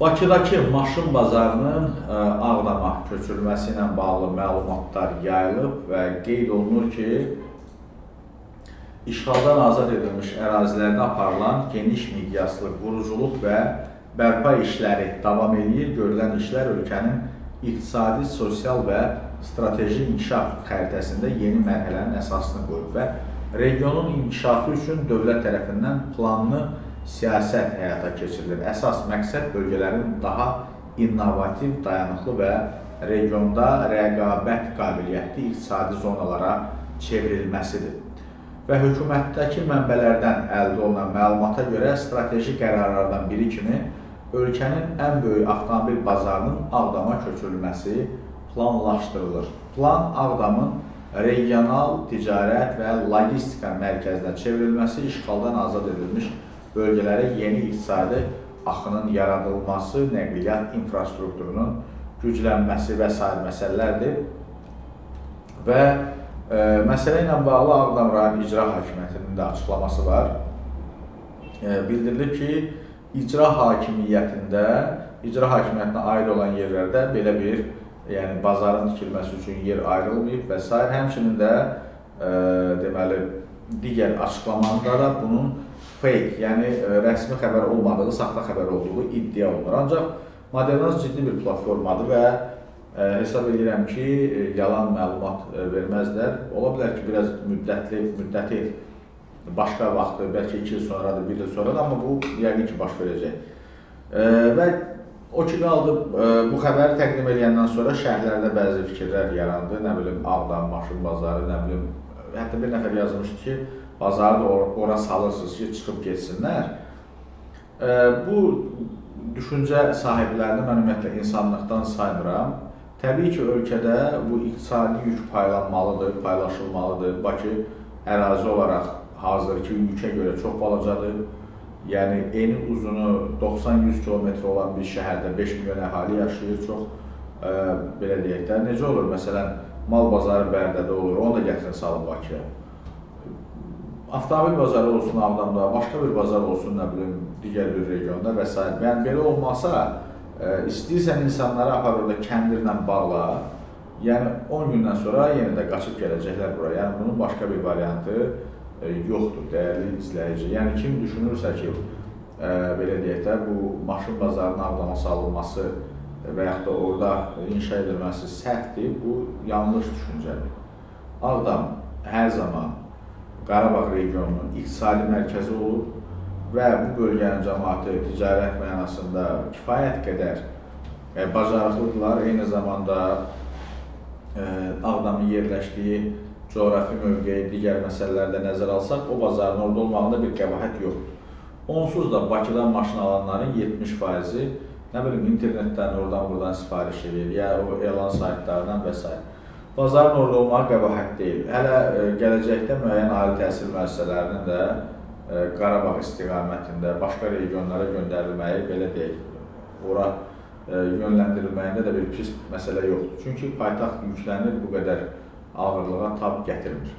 Bakıdakı maşın bazarının Ağdama köçürülməsi ilə bağlı məlumatlar yayılıb və qeyd olunur ki, işğaldan azad edilmiş ərazilərdə aparılan geniş miqyaslı quruculuq və bərpa işləri davam edir. Görülən işlər ölkənin iqtisadi, sosial və strateji inkişaf xəritəsində yeni mərhələnin əsasını qoyub və regionun inkişafı üçün dövlət tərəfindən planlı siyasət həyata keçirilir. Əsas məqsəd bölgələrin daha innovativ, dayanıqlı və regionda rəqabət qabiliyyətli iqtisadi zonalara çevrilməsidir. Və hökumətdəki mənbələrdən əldə olunan məlumata görə strateji qərarlardan biri kimi ölkənin ən böyük avtomobil bazarının Ağdama köçürülməsi planlaşdırılır. Plan Ağdamın regional ticarət və logistika mərkəzinə çevrilməsi, işğaldan azad edilmiş bölgələrə yeni iqtisadi axının yaradılması, nəqliyyat infrastrukturunun güclənməsi və sair məsələlərdir. Və məsələ ilə bağlı Ağdam rayon İcra Hakimiyyətinin də açıqlaması var. Bildirilir ki, icra hakimiyyətinə aid olan yerlərdə belə bir bazarın tikilməsi üçün yer ayrılmayıb və s. Həmçinin də deməli, digər açıqlamada da bunun fake, yəni rəsmi xəbər olmadığı, saxta xəbər olduğu iddia olunur. Ancaq Modernas ciddi bir platformadır və hesab edirəm ki, yalan məlumat verməzlər. Ola bilər ki, biraz müddəti başqa vaxtı, bəlkə 2 il sonradır, 1 il sonradır, amma bu yəqin ki, baş verəcək. Və o ki qaldı, bu xəbəri təqdim edəndən sonra şəhərlərdə bəzi fikirlər yarandı. Nə bilim, Ağdam, maşın bazarı, nə bilim, hətta bir nəfər yazmışdı ki, bazarı da ora salırsınız ki, çıxıb geçsinlər. Bu düşüncə sahiblərini mən ümumiyyətlə insanlıqdan saymıram. Təbii ki, ölkədə bu iqtisadi yük paylanmalıdır, paylaşılmalıdır. Bakı ərazi olaraq hazırki yükə görə çox balacadır. Yəni, eni uzunu 90-100 kilometr olan bir şəhərdə 5 milyon əhali yaşayır, çox, belə deyək də, necə olur? Məsələn, mal bazarı Bərdədə olur, onu da gətirin salın Bakıya. Avtomobil bazarı olsun Ağdamda, başqa bir bazar olsun, nə bilim, digər bir regionda və s. Yəni, belə olmasa, istəyirsən insanları apar orada kəndirlə bağla, yəni 10 gündən sonra yenə də qaçıb gələcəklər buraya. Yəni, bunun başqa bir variantı yoxdur, dəyərli izləyici. Yəni, kim düşünürsə ki, belə deyək də, bu maşın bazarının Ağdama salınması və yaxud da orada inşa edilməsi səhvdir, bu yanlış düşüncədir. Ağdam hər zaman Qarabağ regionunun iqtisadi mərkəzi olub və bu bölgənin cəmaatı ticarət mənasında kifayət qədər bacarıqlıdırlar. Eyni zamanda Ağdamın yerləşdiyi coğrafi mövqeyi, digər məsələlərdə nəzər alsaq, o bazarın orada olmağında bir qəbahət yoxdur. Onsuz da Bakıdan maşın alanların 70%-i, nə bilim, internetdən, oradan-buradan sifariş edir, ya o elan saytlarından və s. Bazarın orada olmağı qəbahət deyil. Hələ gələcəkdə müəyyən ali təhsil müəssisələrinin də Qarabağ istiqamətində başqa regionlara göndərilməyi, belə deyək, ora yönləndirilməyində də bir pis məsələ yoxdur. Çünki paytaxt yüklənir, bu qədər ağırlığa tab gətirmir.